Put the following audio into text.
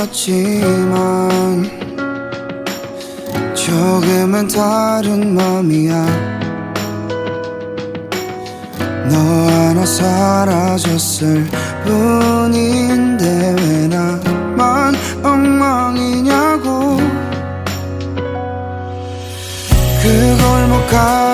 같지만 조금은 다른 맘이야. 너 하나 사라졌을 뿐인데 왜 나만 엉망이냐고. 그 골목 가